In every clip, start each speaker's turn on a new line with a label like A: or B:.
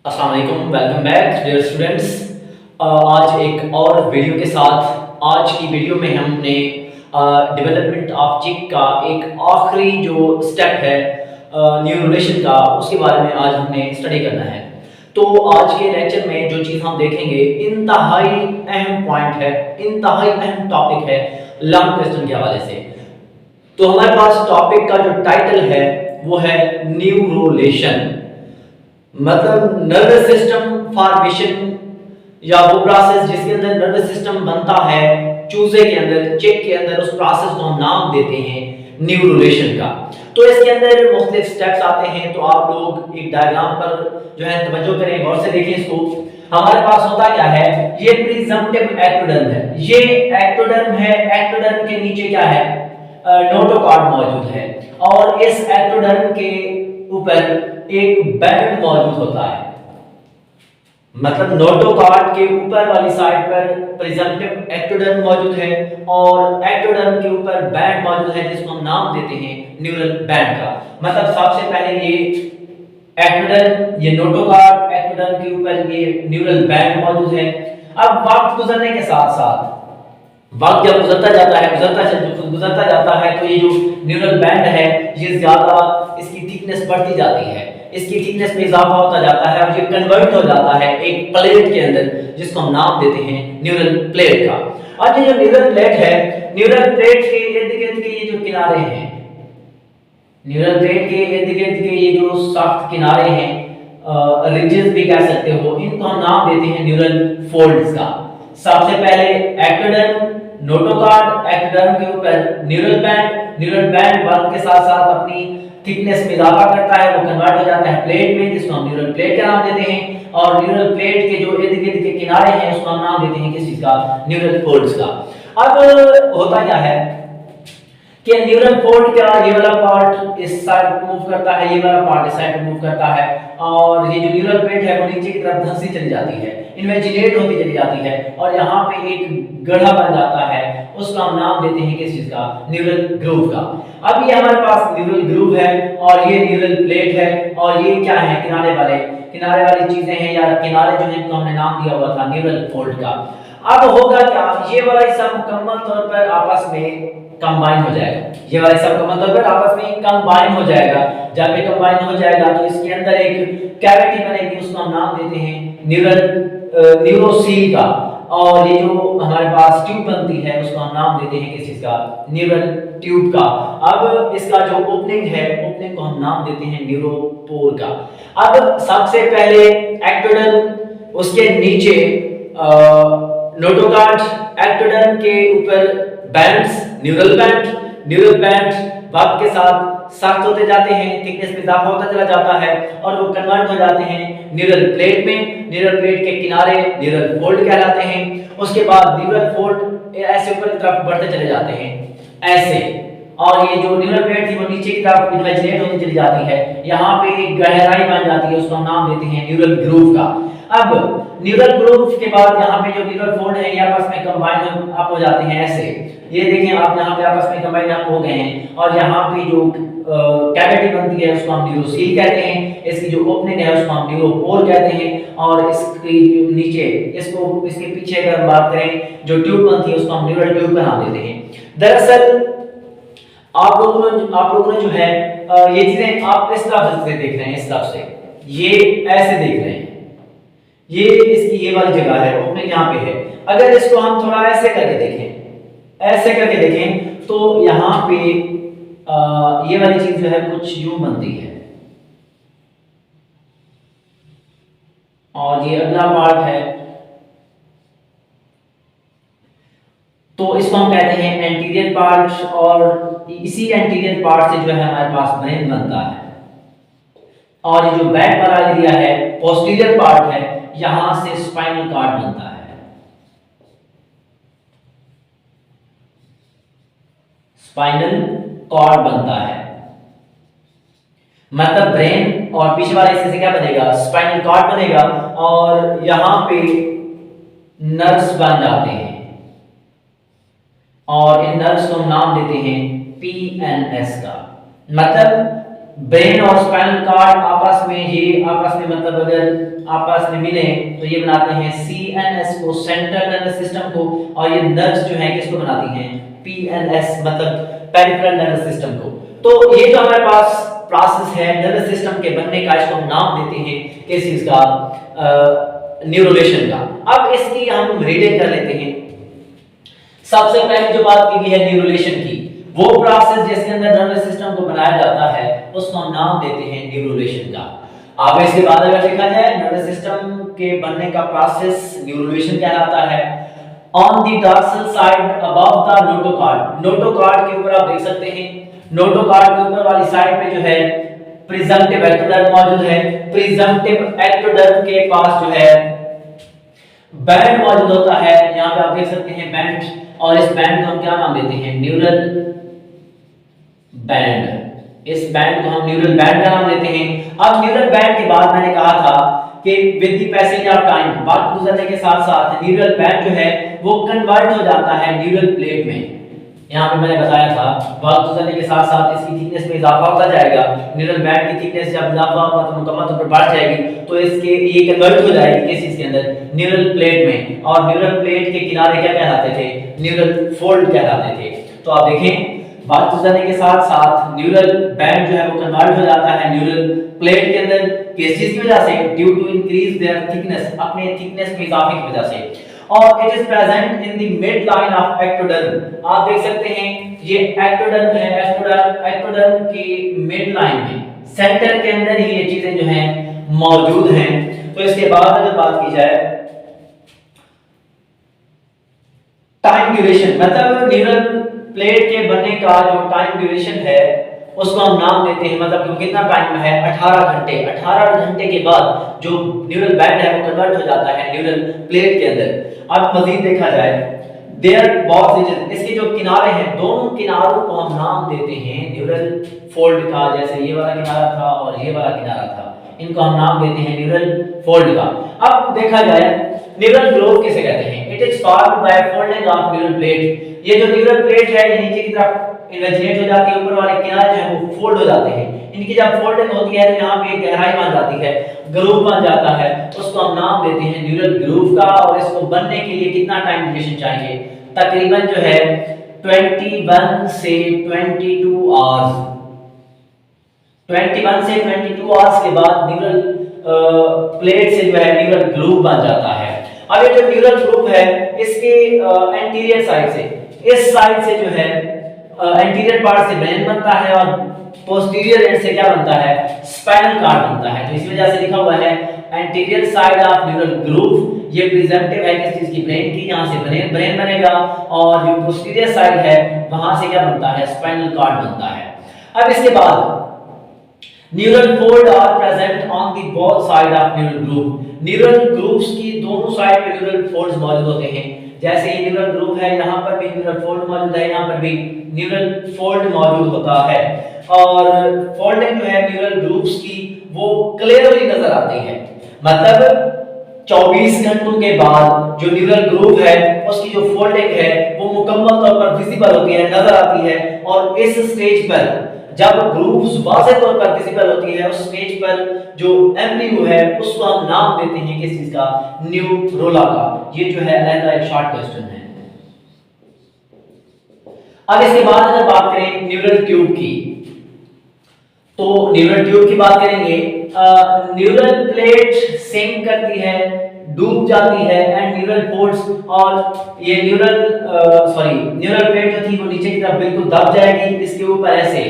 A: अस्सलाम वालेकुम, welcome back dear students. आज एक और वीडियो के साथ। आज की वीडियो में हमने डेवलपमेंट ऑफ चिक का एक आखिरी जो स्टेप है न्यूरोलेशन का, उसके बारे में आज हमने स्टडी करना है। तो आज के लेक्चर में जो चीज़ हम देखेंगे इंतहाई अहम पॉइंट है, इंतहाई अहम टॉपिक है लर्न क्वेश्चन के हवाले से। तो हमारे पास टॉपिक का जो टाइटल है वो है न्यूरोलेशन, मतलब नर्वस सिस्टम फॉर्मेशन या वो प्रोसेस जिसके अंदर नर्वस सिस्टम बनता है चूजे के अंदर, चिक के अंदर, उस प्रोसेस को हम नाम देते हैं न्यूरोलेशन का। तो इसके अंदर मुख्तलिफ स्टेप्स आते हैं। तो आप लोग एक डायग्राम पर जो है तवज्जो करें, गौर से देखें इसको। हमारे पास होता क्या है, ये प्रिजम्पटिव एक्टोडर्म है, ये एक्टोडर्म है। एक्टोडर्म के नीचे क्या है, नोटोकॉर्ड मौजूद है, और इस एक्टोडर्म के ऊपर एक बैंड मौजूद होता है। मतलब नोटोकॉर्ड के ऊपर वाली साइड पर प्रिजम्पटिव एक्टोडर्म मौजूद है और एक्टोडर्म के ऊपर बैंड मौजूद है जिसको हम नाम देते हैं न्यूरल बैंड का। मतलब सबसे पहले ये एक्टोडर्म, ये नोटोकॉर्ड, एक्टोडर्म के ऊपर ये न्यूरल बैंड मौजूद है। अब वक्त गुजरने के साथ साथ, वक्त जब गुजरता जाता है तो ये जो न्यूरल बैंड है ये ज्यादा, इसकी थिकनेस बढ़ती जाती है, इसकी थिकनेस में इजाफा होता जाता है और ये कन्वर्ट हो जाता है एक प्लेट के अंदर जिसको हम नाम देते हैं न्यूरल प्लेट का। और ये जो न्यूरल प्लेट है, न्यूरल प्लेट के इर्द गिर्द के ये जो किनारे हैं, न्यूरल प्लेट के इर्द गिर्द के ये जो सख्त किनारे हैं, रिजेस भी कह सकते हो, इनको हम नाम देते हैं न्यूरल फोल्ड्स का। सबसे पहले एक्टोडर्म, नोटोकॉर्ड, एक्टोडर्म के ऊपर न्यूरल बैंड वक्त के साथ साथ अपनी थिकनेस में इजाफा करता है, वो कन्वर्ट हो जाता है प्लेट में जिसको हम न्यूरल प्लेट का नाम देते हैं। और न्यूरल प्लेट के जो इर्द गिर्द के किनारे हैं उसको हम नाम देते हैं किस चीज का, न्यूरल फोल्ड्स का। अब होता क्या है कि न्यूरल फोल्ड का ये वाला पार्ट इस साइड मूव करता है, ये वाला पार्ट इस साइड मूव करता है, और ये जो न्यूरल प्लेट है वो नीचे की तरफ धंसती चली जाती है, इन्वेजिनेट होती चली जाती है, और यहाँ पे एक गड्ढा बन जाता है, उसका हम नाम देते हैं किस चीज का, न्यूरल ग्रूव का। अब ये हमारे पास न्यूरल ग्रूव है और ये न्यूरल प्लेट है, और ये क्या है, किनारे वाली चीजें हैं, या किनारे जो है हमने नाम दिया हुआ था न्यूरल फोल्ड का। अब होगा क्या, ये वाला हिस्सा मुकम्मल तौर पर आपस में कंबाइन हो जाएगा, ये वाला हिस्सा मुकम्मल तौर पर आपस में कंबाइन हो जाएगा। जब ये कंबाइन हो जाएगा तो इसके अंदर एक कैविटी बनेगी, उसको हम नाम देते हैं न्यूरोसील का, और ये जो हमारे पास ट्यूब बनती है उसको हम नाम देते हैं किस चीज का, न्यूरल ट्यूब का। अब इसका जो ओपनिंग है, ओपनिंग को हम नाम देते हैं न्यूरोपोर का। अब सबसे पहले एक्टोडर्म, उसके नीचे नोटोकॉर्ड, एक्टोडर्म के ऊपर बैंड्स, न्यूरल बैंड वक्त के साथ सख्त होते जाते हैं, थिकनेस में इजाफा होता चला जाता है, और वो कन्वर्ट हो जाते हैं न्यूरल प्लेट में। न्यूरल प्लेट के किनारे न्यूरल फोल्ड कहलाते हैं। उसके बाद न्यूरल फोल्ड ऐसे ऊपर की तरफ बढ़ते चले जाते हैं ऐसे, और ये जो न्यूरल प्लेट थी वो नीचे की तरफ इन्वेजिनेट होती चली जाती है, यहाँ पे एक गहराई बन जाती है, उसको हम नाम देते हैं न्यूरल ग्रूव का। अब न्यूरल ग्रूव के बाद यहाँ पे जो न्यूरल फोल्ड है ये आपस में कंबाइन अप हो जाते हैं ऐसे, ये देखें आप, यहाँ पे आपस में कंबाइन अप हो गए हैं, और यहाँ पे जो कैविटी बनती है उसको हम न्यूरोसील कहते हैं, इसकी जो ओपनिंग है उसको हम न्यूरोपोर कहते हैं, और इसकी जो नीचे इसको, इसके पीछे अगर हम बात करें जो ट्यूब बनती है उसको हम न्यूरल ट्यूब का नाम देते हैं। दरअसल आप लोगों ने जो है ये चीजें आप इस तरफ से देख रहे हैं, इस तरफ से ये ऐसे देख रहे हैं, ये इसकी ये वाली जगह है, ओपनिंग यहाँ पे है। अगर इसको हम थोड़ा ऐसे करके देखें तो यहाँ पे ये वाली चीज जो है कुछ यूं बनती है, और ये अगला पार्ट है, तो इसको हम कहते हैं एंटीरियर पार्ट, और इसी एंटीरियर पार्ट से जो है हमारे पास ब्रेन बनता है। और ये जो बैक वाला एरिया है, पोस्टीरियर पार्ट है, यहां से स्पाइनल कॉर्ड बनता है। स्पाइनल कॉर्ड बनता है, मतलब ब्रेन और पीछे वाले हिस्से से क्या बनेगा, स्पाइनल कॉर्ड बनेगा, और यहां पे नर्व्स बन जाते हैं, और इन नर्व्स को हम नाम देते हैं पीएनएस का। मतलब ब्रेन और स्पाइनल कार्ड आपस में मतलब अगर आपस में मिले तो ये बनाते हैं सीएनएस को, सेंट्रल नर्वस सिस्टम को, और ये नर्व्स जो है किसको बनाती हैं, पीएनएस मतलब पेरिफेरल नर्वस सिस्टम को। तो ये जो हमारे पास प्रोसेस है नर्वस सिस्टम के बनने का, इसको हम नाम देते हैं किस चीज का, न्यूरोलेशन का। अब इसकी हम रीडिंग कर लेते हैं। सबसे पहले जो बात की गई है न्यूरोलेशन की, वो प्रोसेस जिसके अंदर नर्वस सिस्टम को बनाया जाता है उसको हम नाम देते हैं न्यूरोलेशन का। अब इसके बाद अगर देखा जाए नर्वस सिस्टम के बनने का प्रोसेस न्यूरोलेशन कहलाता है। On the dorsal side above the notochord, notochord के ऊपर आप देख सकते हैं, नोटोकॉर्ड के ऊपर वाली साइड पे जो है प्रिजम्पटिव एक्टोडर्म मौजूद है। प्रिजम्पटिव एक्टोडर्म के पास जो है बैंड मौजूद होता है, यहां पे आप देख सकते हैं बैंड, और इस बैंड को हम क्या नाम देते हैं, न्यूरल बैंड। इस बैंड को हम न्यूरल बैंड का नाम देते हैं। अब न्यूरल बैंड के बाद मैंने कहा था कि with the passage of time, वक्त गुजरने के साथ साथ न्यूरल बैंड जो है वो कन्वर्ट हो जाता है न्यूरल प्लेट में। यहाँ पे मैंने बताया था वक्त गुजरने के साथ साथ इसकी थिकनेस में इजाफा होता जाएगा। न्यूरल बैंड की थिकनेस जब इजाफा होगा तो मुकम्मल तौर पर बढ़ जाएगी, तो इसके ये कन्वर्ट हो जाएगी किस चीज के अंदर, न्यूरल प्लेट में। और न्यूरल प्लेट के किनारे क्या कहलाते थे, न्यूरल फोल्ड कहलाते थे। तो आप देखें वक्त गुजरने के साथ साथ न्यूरल बैंड जो है वो कन्वर्ट हो जाता है न्यूरल प्लेट के अंदर किस चीज की वजह से, due to increase their thickness, अपने थिकनेस में इजाफे की वजह से। और it is present in the mid line of ectoderm. आप देख सकते हैं ये एक्टोडर्म है, एक्टोडर्म की मिड लाइन में सेंटर के अंदर ही ये चीजें जो हैं मौजूद हैं। तो इसके बाद अगर बात की जाए टाइम ड्यूरेशन, मतलब न्यूरल प्लेट के बनने का जो टाइम ड्यूरेशन है उसको हम नाम देते हैं, मतलब कितना टाइम है, 18 घंटे। 18 घंटे के बाद जो न्यूरल बैंड है वो कन्वर्ट हो जाता है न्यूरल प्लेट के अंदर। अब मजीद देखा जाए देयर बोथ रीजन, इसके जो किनारे हैं दोनों किनारों को हम नाम देते हैं न्यूरल फोल्ड का। जैसे ये वाला किनारा था और ये वाला किनारा था, इनको हम नाम देते हैं न्यूरल फोल्ड का। अब देखा जाए न्यूरल ग्रोव किसे कहते हैं, it is formed by folding of neural plate. ये जो न्यूरल प्लेट है ये नीचे की तरफ इन्वेजिनेट हो जाती है, ऊपर वाले किनारे जो है वो फोल्ड हो जाते हैं। इनकी जब फोल्डिंग होती है तो यहाँ पे एक गहराई बन जाती है, ग्रूव बन जाता है, उसको हम नाम देते हैं न्यूरल ग्रूव का। और इसको बनने के लिए कितना टाइम ड्यूरेशन चाहिए, तकरीबन जो है 21 से 22 आवर्स। 21 से 22 आवर्स के बाद न्यूरल प्लेट से जो है न्यूरल ग्रूव बन जाता है। अब ये जो न्यूरल ग्रूव है इसके एंटीरियर साइड से, इस साइड से जो है एंटीरियर पार्ट से ब्रेन बनता है और पोस्टीरियर एंड से क्या बनता है, स्पाइनल कार्ड बनता है। तो इस वजह से लिखा हुआ है anterior side of neural groove. ये प्रेजेंटिव है किस चीज की, ब्रेन की, यहां से ब्रेन बनेगा, और जो पोस्टीरियर साइड है वहां से क्या बनता है, स्पाइनल कार्ड बनता है। अब इसके बाद neural fold are present on the both side of neural groove. Neural grooves की दोनों साइड पे न्यूरल फोल्ड्स मौजूद होते हैं। जैसे ये न्यूरल ग्रूव है, यहाँ पर भी न्यूरल फोल्ड मौजूद है, यहाँ पर भी न्यूरल फोल्ड मौजूद होता है। और फोल्डिंग जो है न्यूरल ग्रूव्स की वो क्लियरली नजर आती है, मतलब 24 घंटों के बाद जो न्यूरल ग्रूव है उसकी जो फोल्डिंग है वो मुकम्मल तौर पर विजिबल होती है, नजर आती है। और इस स्टेज पर जब ग्रूव्स वाज़ेह तौर पर विजिबल होती है, उस स्टेज पर जो एम्ब्रियो है उसको हम नाम देते हैं किस चीज का, न्यूरोला का। ये जो है अलग एक शॉर्ट क्वेश्चन है। अब इसके बाद अगर बात करें न्यूरल ट्यूब की, तो न्यूरल ट्यूब की बात करेंगे। न्यूरल प्लेट सिंक करती है, डूब जाती है, एंड न्यूरल फोल्ड्स, और ये न्यूरल प्लेट जो थी वो नीचे की तरफ बिल्कुल दब जाएगी, इसके ऊपर ऐसे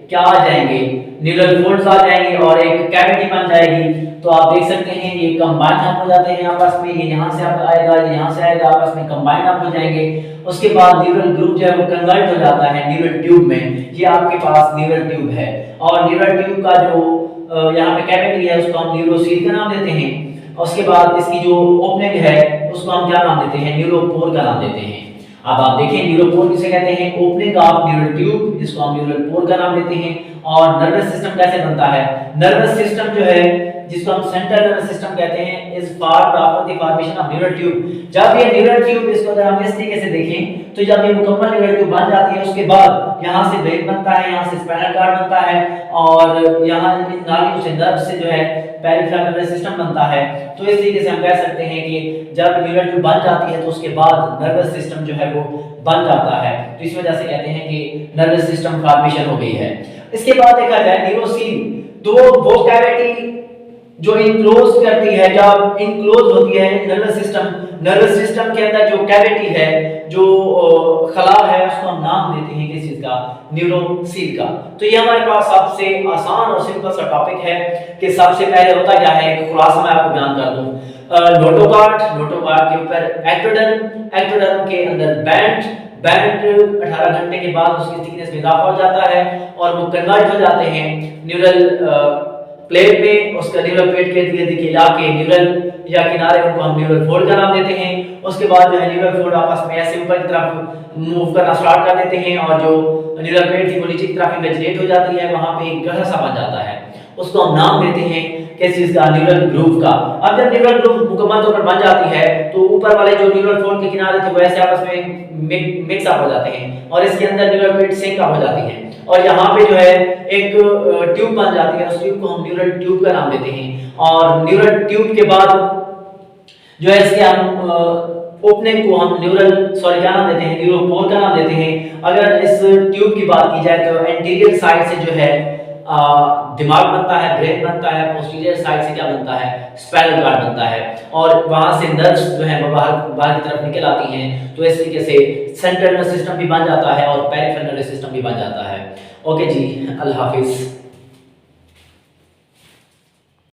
A: क्या आ जाएंगे, न्यूरल फोल्ड्स आ जाएंगे और एक कैविटी बन जाएगी। तो आप देख सकते हैं ये कंबाइन अप हो जाते हैं आपस में, ये यहाँ से आएगा, ये यहाँ से आएगा, आपस में कंबाइन अप हो जाएंगे। उसके बाद न्यूरल ग्रुप जो है वो कन्वर्ट हो जाता है न्यूरल ट्यूब में। ये आपके पास न्यूरल ट्यूब है, और न्यूरल ट्यूब का जो यहाँ पे कैविटी है उसको हम न्यूरोसील का नाम देते हैं। और उसके बाद इसकी जो ओपनिंग है उसको हम क्या नाम देते हैं, न्यूरोपोर का नाम देते हैं। अब आप देखिए न्यूरोपोर किसे कहते हैं, ओपनिंग ऑफ न्यूरल ट्यूब, इसको हम न्यूरल पोर का नाम देते हैं। और नर्वस सिस्टम कैसे बनता है। नर्वस सिस्टम जो है जिसको हम सेंट्रल नर्वस सिस्टम कहते हैं is formed after the formation of neural tube. जब ये न्यूरल ट्यूब, इसको अगर हम इस तरीके से देखें तो जब ये मुकम्मल न्यूरल ट्यूब बन जाती है उसके बाद यहाँ से ब्रेन बनता है, यहाँ से स्पाइनल कॉर्ड बनता है और यहाँ इन नालियों से नर्व से जो है पेरिफेरल नर्वस सिस्टम बनता है। तो इस तरीके से हम कह सकते हैं कि जब न्यूरल ट्यूब बन जाती है तो उसके बाद नर्वस सिस्टम जो है वो बन जाता है। तो इस वजह से कहते हैं कि नर्वस सिस्टम फॉर्मेशन हो गई है। इसके बाद देखा जाए न्यूरोसील, तो वो कैविटी जो इनक्लोज करती है, जब इनक्लोज होती है नर्वस सिस्टम के अंदर जो कैविटी है, जो खला है, उसको हम नाम देते हैं किस चीज का, न्यूरोसील का। तो ये हमारे पास सबसे आसान और सिंपल सा टॉपिक है कि सबसे पहले होता क्या है, एक खुलासा मैं आपको बयान कर दूं। नोटोकॉर्ड के ऊपर एक्टोडर्म के अंदर बैंड 18 घंटे के बाद उसकी थिकनेस में इजाफा हो जाता है और वो कन्वर्ट हो जाते हैं न्यूरल प्लेट में। उसका न्यूरल प्लेट के इर्द-गिर्द के इलाके न्यूरल या किनारे, उनको हम न्यूरल फोल्ड का नाम देते हैं। उसके बाद जो है न्यूरल फोल्ड आपस में ऐसे ऊपर की तरफ मूव करना स्टार्ट कर देते हैं और जो न्यूरल प्लेट थी वो नीचे की तरफ इमेजिनेट हो जाती है, वहां पे एक गहरा सा बन जाता है, उसको हम नाम देते हैं किस चीज का, न्यूरल ग्रूव का। अब जब न्यूरल ग्रूव मुकम्मल तौर पर बन जाती है तो ऊपर वाले जो न्यूरल फोल्ड के किनारे थे वो ऐसे आपस में मिक्स अप हो जाते हैं और इसके अंदर न्यूरल प्लेट सिंक अप हो जाती है और यहाँ पे जो है एक ट्यूब बन जाती है, उस ट्यूब को हम न्यूरल ट्यूब का नाम देते हैं। और न्यूरल ट्यूब के बाद जो है इसके हम ओपनिंग को हम क्या नाम देते हैं, न्यूरोपोर का नाम देते हैं। अगर इस ट्यूब की बात की जाए तो एंटीरियर साइड से जो है दिमाग बनता है, ब्रेन बनता है, पोस्टीरियर साइड से क्या बनता है, स्पाइनल कॉर्ड बनता है और वहां से नर्व्स जो है वो बाहर की तरफ निकल आती हैं। तो इस तरीके से सेंट्रल नर्वस सिस्टम भी बन जाता है और पेरिफेरल नर्वस सिस्टम भी बन जाता है। ओके जी, अल्लाह हाफिज।